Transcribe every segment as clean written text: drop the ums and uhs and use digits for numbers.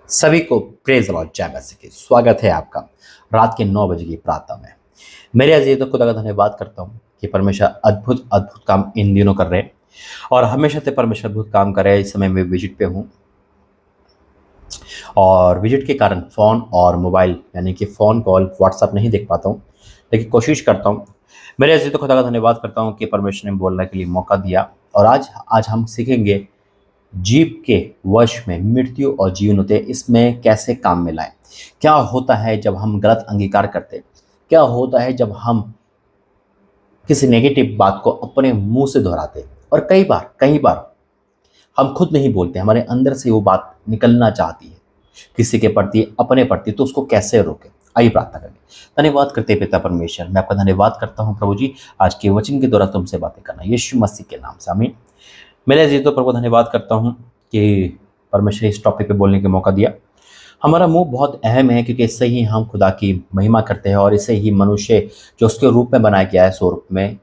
सभी को praise Lord जय मसीह की स्वागत है आपका रात के 9 बजे की प्रार्थना में। मेरे अजीज तो खुदा का धन्यवाद करता हूँ कि परमेश्वर अद्भुत अद्भुत काम इन दिनों कर रहे हैं और हमेशा से परमेश्वर अद्भुत काम कर रहे हैं। इस समय मैं विजिट पे हूँ और विजिट के कारण फ़ोन और मोबाइल यानी कि फ़ोन कॉल व्हाट्सअप नहीं देख पाता हूँ, लेकिन कोशिश करता हूँ। मेरे अजीज तो खुदा का धन्यवाद करता हूँ कि परमेश्वर ने बोलने के लिए मौका दिया। और आज आज हम सीखेंगे जीव के वश में मृत्यु और जीवन होते हैं, इसमें कैसे काम में लाएं। क्या होता है जब हम गलत अंगीकार करते हैं? क्या होता है जब हम किसी नेगेटिव बात को अपने मुंह से दोहराते हैं? और कई बार हम खुद नहीं बोलते, हमारे अंदर से वो बात निकलना चाहती है किसी के प्रति, अपने प्रति, तो उसको कैसे रोके? आइए प्रार्थना करें। धन्यवाद करते हैं पिता परमेश्वर, मैं आपका धन्यवाद करता हूँ प्रभु जी, आज के वचन के द्वारा तुमसे बातें करना यीशु मसीह के नाम से आमीन। मेरे अजीज तो प्रभु धन्यवाद करता हूँ कि परमेश्वर इस टॉपिक पे बोलने का मौका दिया। हमारा मुंह बहुत अहम है क्योंकि इससे ही हम खुदा की महिमा करते हैं और इससे ही मनुष्य जो उसके रूप में बनाया गया है सो रूप में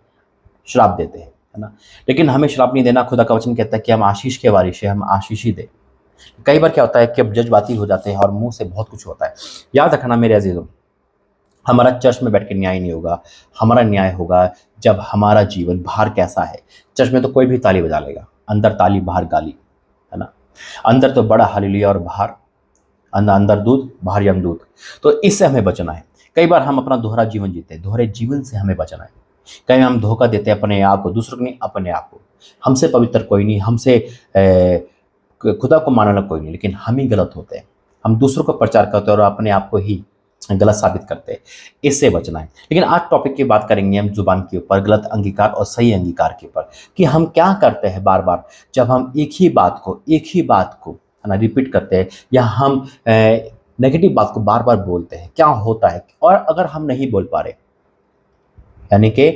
श्राप देते हैं, है ना। लेकिन हमें श्राप नहीं देना। खुदा का वचन कहता है कि हम आशीष के वारिश है, हम आशीष ही दें। कई बार क्या होता है कि अब जज्बाती हो जाते हैं और मुंह से बहुत कुछ होता है। याद रखना मेरे अजीजों, हमारा चर्च में बैठ के न्याय नहीं होगा। हमारा न्याय होगा जब हमारा जीवन बाहर कैसा है। चर्च में तो कोई भी ताली बजा लेगा, अंदर ताली बाहर गाली, है ना। अंदर तो बड़ा हालेलुया और बाहर अंदर दूध बाहर यमदूत। तो इससे हमें बचना है। कई बार हम अपना दोहरा जीवन जीते हैं, दोहरे जीवन से हमें बचना है। कहीं हम धोखा देते हैं अपने आप को, दूसरों को नहीं, अपने आप को। हमसे पवित्र कोई नहीं, हमसे खुदा को मानने वाला कोई नहीं, लेकिन हम ही गलत होते हैं। हम दूसरों को प्रचार करते हैं और अपने आप को ही गलत साबित करते हैं। इससे बचना है। लेकिन आज टॉपिक की बात करेंगे हम जुबान के ऊपर, गलत अंगीकार और सही अंगीकार के ऊपर, कि हम क्या करते हैं बार बार जब हम एक ही बात को है ना रिपीट करते हैं, या हम नेगेटिव बात को बार बार बोलते हैं। क्या होता है? और अगर हम नहीं बोल पा रहे, यानी कि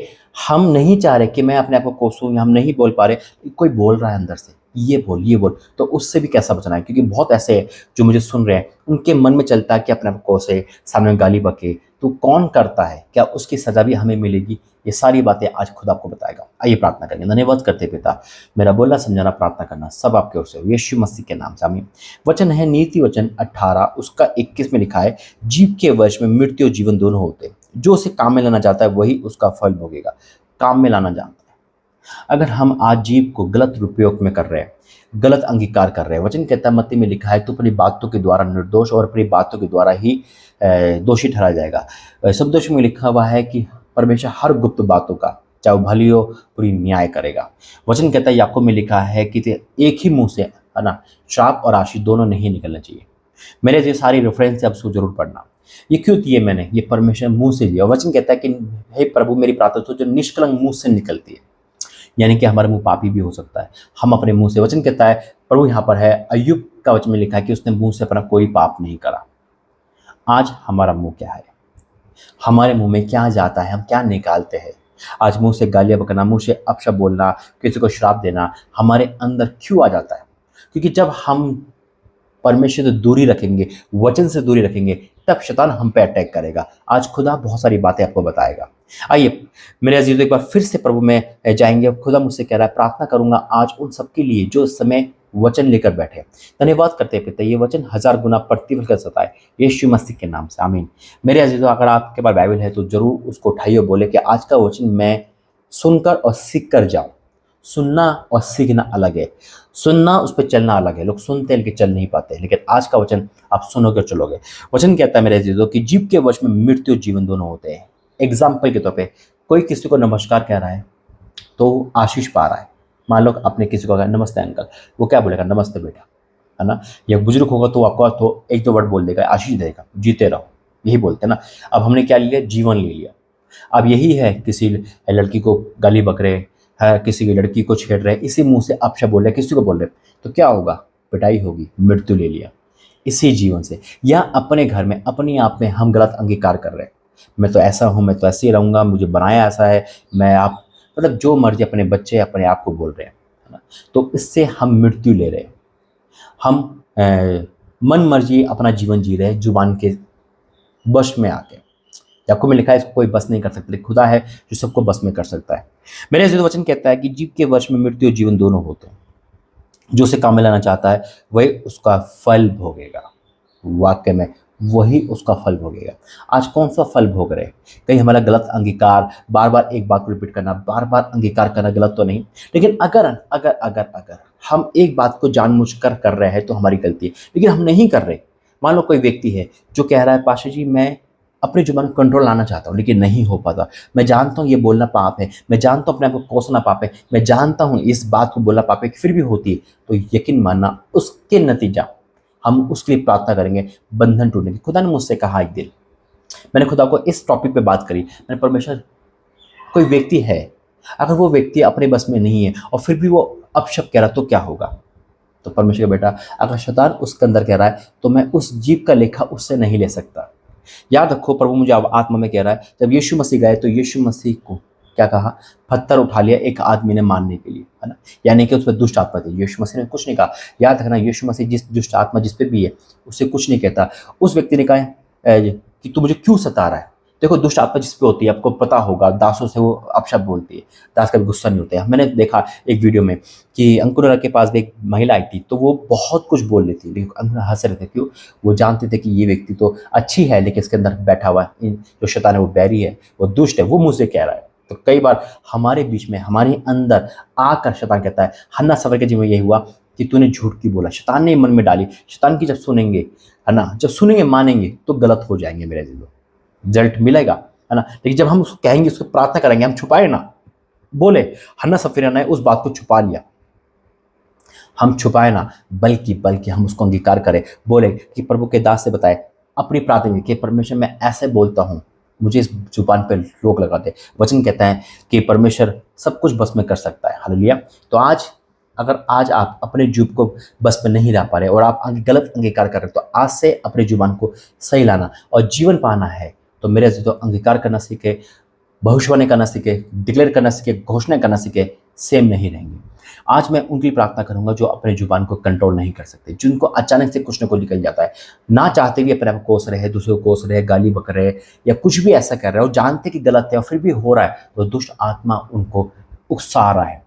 हम नहीं चाह रहे कि मैं अपने आप को कोसूं, या हम नहीं बोल पा रहे, कोई बोल रहा है अंदर से ये बोल, तो उससे भी कैसा बचना है? क्योंकि बहुत ऐसे हैं जो मुझे सुन रहे हैं, उनके मन में चलता है कि अपने आप को कोसे, सामने में गाली बके। तो कौन करता है? क्या उसकी सजा भी हमें मिलेगी? ये सारी बातें आज खुद आपको बताएगा। आइए प्रार्थना करेंगे। धन्यवाद करते पिता, मेरा बोलना समझाना प्रार्थना करना सब आपके ओर से हो, यीशु मसीह के नाम से आमीन। वचन है नीति वचन 18 उसका 21 में लिखा है, जीव के वश में मृत्यु और जीवन दोनों होते हैं, जो उसे काम में लाना चाहता है वही उसका फल भोगेगा। काम में लाना जानता है। अगर हम आज जीव को गलत उपयोग में कर रहे हैं, गलत अंगीकार कर रहे हैं, वचन कहता है, मत्ती में लिखा है, तो अपनी बातों के द्वारा निर्दोष और अपनी बातों के द्वारा ही दोषी ठहराया जाएगा। शब्दोश में लिखा हुआ है कि परमेश्वर हर गुप्त बातों का, चाहे वो भली हो पूरी, न्याय करेगा। वचन कहता है, याकूब में लिखा है कि एक ही मुंह से, है ना, श्राप और आशीष दोनों नहीं निकलना चाहिए। मेरे ये सारी रेफरेंस अब जरूर पढ़ना। ये क्यों दिए मैंने? ये परमेश्वर मुंह से दिया। वचन कहता है कि हे प्रभु, मेरी प्रार्थना तो जो निष्कलंक मुंह से निकलती है, यानी कि हमारा मुंह पापी भी हो सकता है। हम अपने मुंह से, वचन कहता है, प्रभु यहाँ पर है, अय्यूब का वचन में लिखा है कि उसने मुंह से अपना कोई पाप नहीं करा। आज हमारा मुंह क्या है? हमारे मुंह में क्या जाता है? हम क्या निकालते हैं? आज मुंह से गालियां बकना, मुंह से अपशब्द बोलना, किसी को श्राप देना हमारे अंदर क्यों आ जाता है? क्योंकि जब हम परमेश्वर से दूरी रखेंगे, वचन से दूरी रखेंगे, तब शैतान हम पे अटैक करेगा। आज खुदा बहुत सारी बातें आपको बताएगा। आइए मेरे अजीज, एक बार फिर से प्रभु में जाएंगे। खुदा मुझसे कह रहा है, प्रार्थना करूंगा आज उन सबके लिए जो इस समय वचन लेकर बैठे। धन्यवाद करते हैं पिता, ये वचन 1000 गुना प्रतिफल कर सकता है, यीशु मसीह के नाम से आमीन। मेरे अजीजों, अगर आपके पास बाइबल है तो जरूर उसको उठाइए, बोले कि आज का वचन मैं सुनकर और सीख कर जाऊं। सुनना और सीखना अलग है, सुनना उस पर चलना अलग है। लोग सुनते हैं लेकिन चल नहीं पाते, लेकिन आज का वचन आप सुनोगे चलोगे। वचन कहता है मेरे अजीजों कि जीव के वश में मृत्यु जीवन दोनों होते हैं। एग्जाम्पल के तौर पे, कोई किसी को नमस्कार कह रहा है तो आशीष पा रहा है। मान लो आपने किसी को कहा नमस्ते अंकल, वो क्या बोलेगा? नमस्ते बेटा, है ना। या बुजुर्ग होगा तो आपको तो एक दो वर्ड बोल देगा, आशीष देगा, जीते रहो, यही बोलते हैं ना। अब हमने क्या लिया? जीवन ले लिया। अब यही है, किसी लड़की को गाली बक रहे है, किसी की लड़की को छेड़ रहे, इसी मुंह से अपशब्द बोल रहे, किसी को बोल रहे, तो क्या होगा? पिटाई होगी, मृत्यु ले लिया इसी जीवन से। या अपने घर में, अपने आप में हम गलत अंगीकार कर रहे हैं, मैं तो ऐसा हूँ, मैं तो ऐसे ही रहूँगा, मुझे बनाया ऐसा है, मैं आप, मतलब जो मर्जी अपने बच्चे अपने आप को बोल रहे हैं, है ना। तो इससे हम मृत्यु ले रहे हैं। हम मन मर्जी अपना जीवन जी रहे हैं जुबान के वश में आके। याकूब में लिखा है, इसको कोई बस नहीं कर सकता, लेकिन खुदा है जो सबको बस में कर सकता है। मेरे अजीज, वचन कहता है कि जीव के वश में मृत्यु और जीवन दोनों होते हैं। जो उसे काम में लाना चाहता है वही उसका फल भोगेगा। वाक्य में वही उसका फल भोगेगा। आज कौन सा फल भोग रहे हैं? कहीं हमारा गलत अंगीकार, बार बार एक बात को रिपीट करना, बार बार अंगीकार करना गलत तो नहीं, लेकिन अगर अगर अगर अगर हम एक बात को जानबूझकर कर रहे हैं तो हमारी गलती है, लेकिन हम नहीं कर रहे। मान लो कोई व्यक्ति है जो कह रहा है पाशा जी मैं अपनी जुबान को कंट्रोल लाना चाहता हूँ लेकिन नहीं हो पाता, मैं जानता हूँ ये बोलना पाप है, मैं जानता हूँ अपने आप को कोसना पाप है, मैं जानता हूँ इस बात को बोलना पाप है, फिर भी होती है, तो यकीन मानना उसके नतीजा हम उसके लिए प्रार्थना करेंगे बंधन टूटने की। खुदा ने मुझसे कहा एक दिन, मैंने खुदा को इस टॉपिक पे बात करी, मैंने परमेश्वर कोई व्यक्ति है, अगर वो व्यक्ति अपने बस में नहीं है और फिर भी वो अपशब्द कह रहा तो क्या होगा? तो परमेश्वर का बेटा, अगर शैतान उसके अंदर कह रहा है तो मैं उस जीव का लेखा उससे नहीं ले सकता। याद रखो, प्रभु मुझे अब आत्मा में कह रहा है, जब यीशु मसीह गए तो यीशु मसीह को क्या कहा? पत्थर उठा लिया एक आदमी ने मारने के लिए, है ना, यानी कि उसमें दुष्ट आत्मा थी। यीशु मसीह ने कुछ नहीं कहा। याद रखना, यीशु मसीह जिस दुष्ट आत्मा जिस पे भी है उससे कुछ नहीं कहता। उस व्यक्ति ने कहा कि तू मुझे क्यों सता रहा है? देखो, दुष्ट आत्मा जिस पे होती है आपको पता होगा, दासों से वो अपशब्द बोलती है। दास कभी गुस्सा नहीं होते हैं। मैंने देखा एक वीडियो में कि अंकुर के पास भी एक महिला आई थी, तो वो बहुत कुछ बोल रही थी, लेकिन अंकुर हंस रहे थे। क्यों? वो जानते थे कि ये व्यक्ति तो अच्छी है, लेकिन इसके अंदर बैठा हुआ जो शैतान है वो बैरी है, वो दुष्ट है, वो मुझसे कह रहा है। तो कई बार हमारे बीच में, हमारे अंदर आकर शैतान कहता है, हन्ना सफर के जीवन में यही हुआ कि तूने झूठ क्यों बोला। शैतान ने मन में डाली। शैतान की जब सुनेंगे, है ना, जब सुनेंगे मानेंगे तो गलत हो जाएंगे मेरे दिलों, रिजल्ट मिलेगा, है ना। लेकिन जब हम उसको कहेंगे, उसको प्रार्थना करेंगे, हम छुपाए ना, बोले हन्ना सफीरा ने उस बात को छुपा लिया, हम छुपाए ना, बल्कि बल्कि हम उसको अंगीकार करें, बोले कि प्रभु के दास से बताए अपनी प्रार्थना कि परमेश्वर मैं ऐसे बोलता हूँ, मुझे इस जुबान पर रोक लगा दे। वचन कहता है कि परमेश्वर सब कुछ बस में कर सकता है। हालेलुया। तो आज अगर आज आप अपने जुब को बस में नहीं ला पा रहे और आप गलत अंगीकार कर रहे हो, तो आज से अपनी जुबान को सही लाना और जीवन पाना है, तो मेरे से तो अंगीकार करना सीखे, भविष्यवाणी करना सीखे, डिक्लेयर करना सीखे, घोषणा करना सीखे, सेम नहीं रहेंगे। आज मैं उनकी प्रार्थना करूंगा जो अपने जुबान को कंट्रोल नहीं कर सकते, जिनको अचानक से कुछ न कुछ निकल जाता है, ना चाहते भी अपने आप को कोस रहे हैं, दूसरे को कोस रहे हैं, गाली बक रहे हैं या कुछ भी ऐसा कर रहे हैं और जानते कि गलत है और फिर भी हो रहा है, तो दुष्ट आत्मा उनको उकसा रहा है।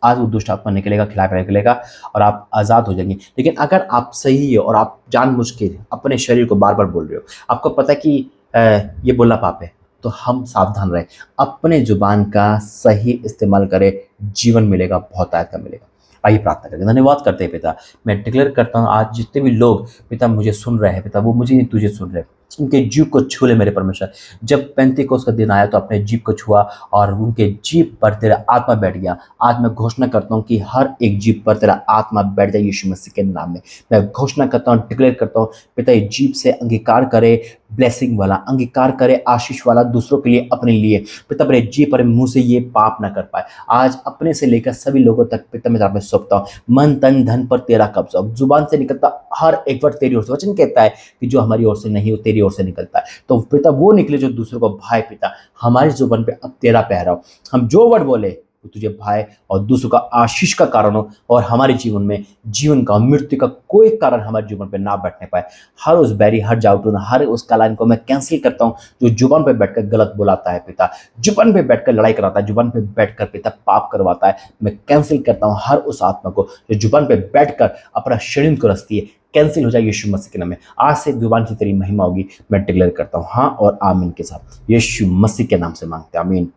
आज वो दुष्ट आत्मा निकलेगा, खिला पिला निकलेगा और आप आज़ाद हो जाएंगे। लेकिन अगर आप सही हो और आप जानबूझ के अपने शरीर को बार बार बोल रहे हो, आपको पता है कि ये बोलना पाप है, तो हम सावधान रहें, अपने जुबान का सही इस्तेमाल करें, जीवन मिलेगा, बहुत आयत का मिलेगा। आइए प्रार्थना करें। धन्यवाद करते हैं पिता, मैं डिक्लेयर करता हूँ आज जितने भी लोग पिता मुझे सुन रहे हैं, पिता वो मुझे नहीं तुझे सुन रहे हैं, उनके जीव को छू ले मेरे परमेश्वर। जब पेंतीकोस्त का दिन आया तो अपने जीव को छुआ और उनके जीव पर तेरा आत्मा बैठ गया। आज मैं घोषणा करता हूँ कि हर एक जीव पर तेरा आत्मा बैठ जाए यीशु मसीह के नाम में। मैं घोषणा करता हूँ, डिक्लेयर करता हूँ, पिता ये जीव से अंगीकार करे ब्लेसिंग वाला, अंगीकार करे आशीष वाला, दूसरों के लिए, अपने लिए। पिता मेरे जीव पर मुंह से ये पाप ना कर पाए। आज अपने से लेकर सभी लोगों तक पिता मैं तेरा सौंपता हूँ, मन तन धन पर तेरा कब्जा। जुबान से निकलता हर एक वर्ड तेरी ओर से, वचन कहता है कि जो हमारी ओर से नहीं वो तेरी ओर से निकलता है। तो पिता वो निकले जो दूसरों को भाई, पिता हमारी जुबान पे अब तेरा पहराव, हम जो वर्ड बोले वो तुझे भाई और दूसरों का आशीष का कारण हो, और हमारे जीवन में जीवन का मृत्यु का कोई कारण हमारे जीवन पे ना बैठने पाए। हर उस बैरी, हर जाउटून, हर उस कलाइन को मैं कैंसिल करता हूँ जो जुबान पे बैठकर गलत बुलाता है पिता, जुबान पे बैठकर लड़ाई कराता है, जुबान पे बैठकर पिता पाप करवाता है। मैं कैंसिल करता हूँ हर उस आत्मा को जो जुबान पे बैठकर अपना शरीर को रचती है। कैंसिल हो जाए यीशु मसीह के नाम में। आज से जुबान से तेरी महिमा होगी, मैं डिक्लेयर करता हूँ हाँ और आमीन के साथ, यीशु मसीह के नाम से मांगते हैं, आमीन।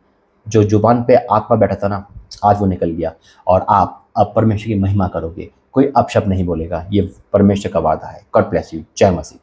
जो जुबान पे आत्मा बैठा था ना, आज वो निकल गया और आप अब परमेश्वर की महिमा करोगे, कोई अपशब्द नहीं बोलेगा। ये परमेश्वर का वादा है। God bless you. जय मसीह।